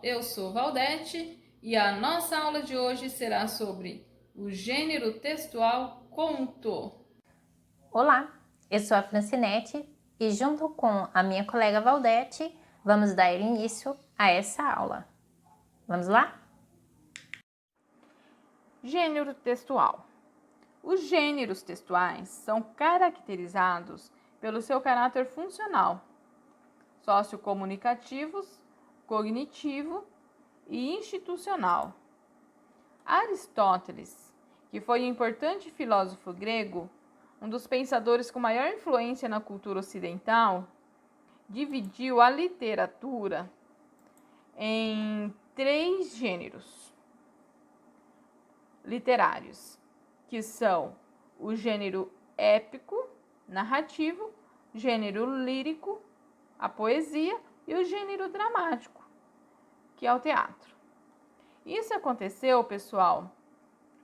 eu sou Valdete e a nossa aula de hoje será sobre o gênero textual conto. Olá, eu sou a Francinete e junto com a minha colega Valdete vamos dar início a essa aula. Vamos lá? Gênero textual. Os gêneros textuais são caracterizados pelo seu caráter funcional, sociocomunicativos, cognitivo e institucional. Aristóteles, que foi um importante filósofo grego, um dos pensadores com maior influência na cultura ocidental, dividiu a literatura em 3 gêneros literários, que são o gênero épico, narrativo, gênero lírico, a poesia, e o gênero dramático, que é o teatro. Isso aconteceu, pessoal,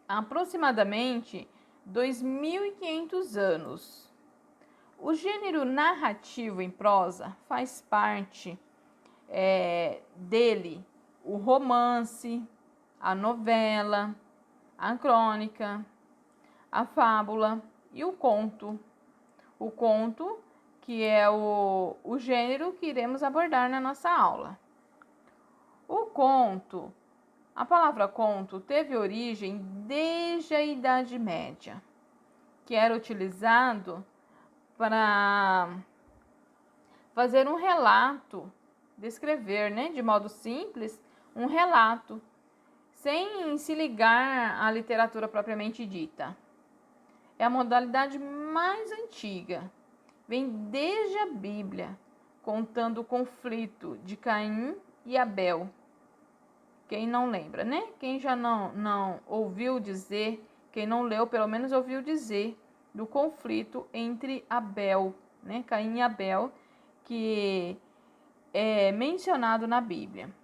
há aproximadamente 2.500 anos. O gênero narrativo em prosa faz parte dele o romance, a novela, a crônica, a fábula e o conto. O conto, que é o gênero que iremos abordar na nossa aula. O conto, a palavra conto teve origem desde a Idade Média, que era utilizado para fazer um relato, descrever, de modo simples, um relato, sem se ligar à literatura propriamente dita. É a modalidade mais antiga, vem desde a Bíblia, contando o conflito de Caim e Abel. Quem não lembra, Quem já não ouviu dizer, quem não leu, pelo menos ouviu dizer do conflito entre Abel, Caim e Abel, que é mencionado na Bíblia.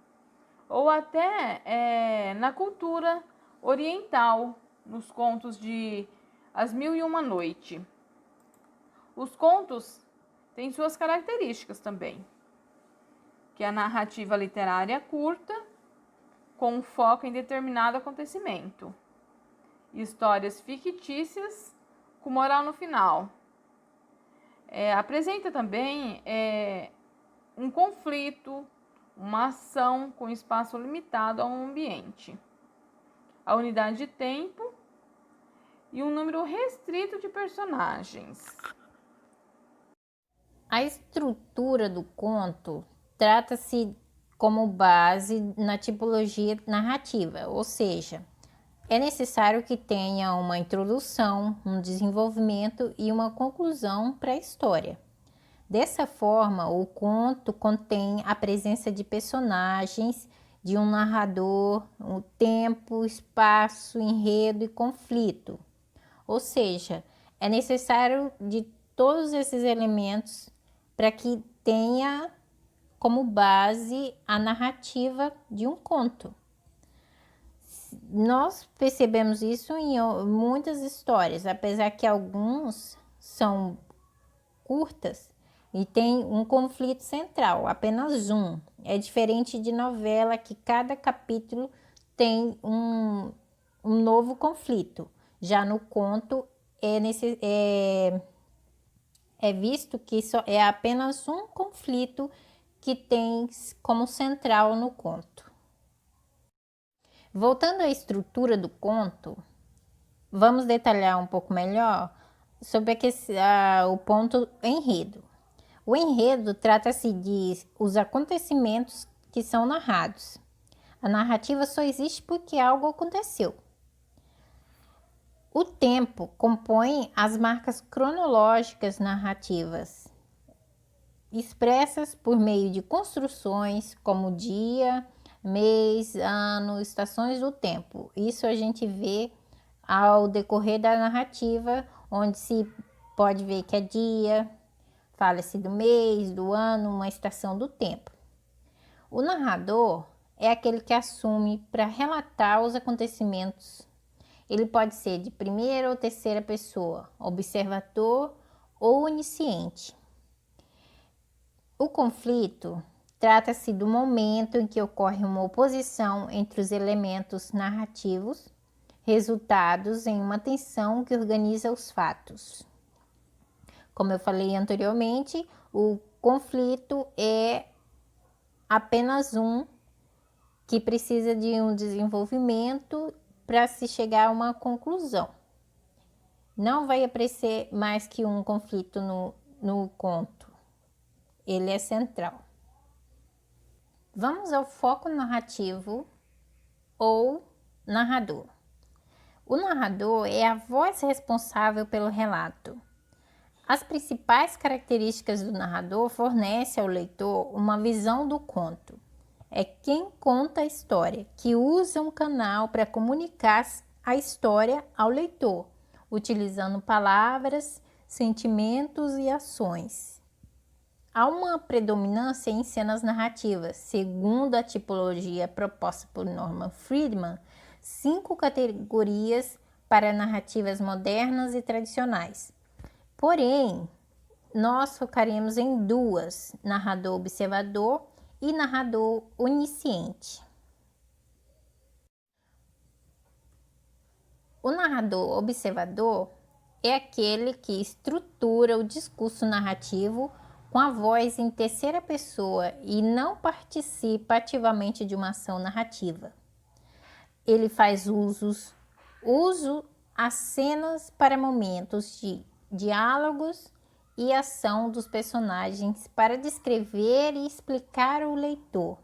Ou até na cultura oriental, nos contos de As Mil e Uma Noite. Os contos têm suas características também, que é a narrativa literária curta, com foco em determinado acontecimento. Histórias fictícias com moral no final. Apresenta também um conflito, uma ação com espaço limitado a um ambiente, a unidade de tempo e um número restrito de personagens. A estrutura do conto trata-se como base na tipologia narrativa, ou seja, é necessário que tenha uma introdução, um desenvolvimento e uma conclusão para a história. Dessa forma, o conto contém a presença de personagens, de um narrador, o tempo, espaço, enredo e conflito. Ou seja, é necessário de todos esses elementos para que tenha como base a narrativa de um conto. Nós percebemos isso em muitas histórias, apesar que alguns são curtas e tem um conflito central, apenas um. É diferente de novela, que cada capítulo tem um novo conflito. Já no conto é visto que só é apenas um conflito que tem como central no conto. Voltando à estrutura do conto, vamos detalhar um pouco melhor sobre o ponto enredo. O enredo trata-se de os acontecimentos que são narrados. A narrativa só existe porque algo aconteceu. O tempo compõe as marcas cronológicas narrativas, expressas por meio de construções como dia, mês, ano, estações do tempo. Isso a gente vê ao decorrer da narrativa, onde se pode ver que é dia, fala-se do mês, do ano, uma estação do tempo. O narrador é aquele que assume para relatar os acontecimentos. Ele pode ser de primeira ou terceira pessoa, observador ou onisciente. O conflito trata-se do momento em que ocorre uma oposição entre os elementos narrativos, resultados em uma tensão que organiza os fatos. Como eu falei anteriormente, o conflito é apenas um que precisa de um desenvolvimento para se chegar a uma conclusão. Não vai aparecer mais que um conflito no conto. Ele é central. Vamos ao foco narrativo ou narrador. O narrador é a voz responsável pelo relato. As principais características do narrador fornecem ao leitor uma visão do conto. É quem conta a história, que usa um canal para comunicar a história ao leitor, utilizando palavras, sentimentos e ações. Há uma predominância em cenas narrativas. Segundo a tipologia proposta por Norman Friedman, 5 categorias para narrativas modernas e tradicionais. Porém, nós focaremos em 2, narrador observador e narrador onisciente. O narrador observador é aquele que estrutura o discurso narrativo com a voz em terceira pessoa e não participa ativamente de uma ação narrativa. Ele faz uso às cenas para momentos de diálogos e ação dos personagens para descrever e explicar ao leitor.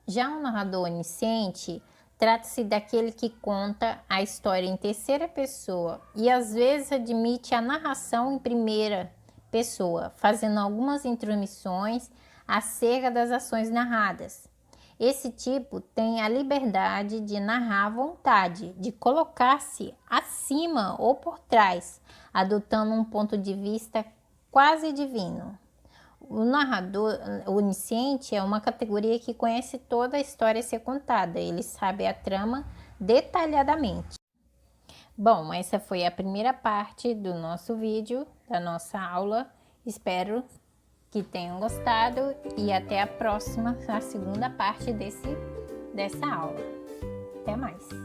Já o narrador onisciente trata-se daquele que conta a história em terceira pessoa e às vezes admite a narração em primeira pessoa, fazendo algumas intromissões acerca das ações narradas. Esse tipo tem a liberdade de narrar à vontade, de colocar-se acima ou por trás, adotando um ponto de vista quase divino. O narrador onisciente é uma categoria que conhece toda a história a ser contada, ele sabe a trama detalhadamente. Bom, essa foi a primeira parte do nosso vídeo, da nossa aula. Espero que tenham gostado e até a próxima, a segunda parte dessa aula. Até mais!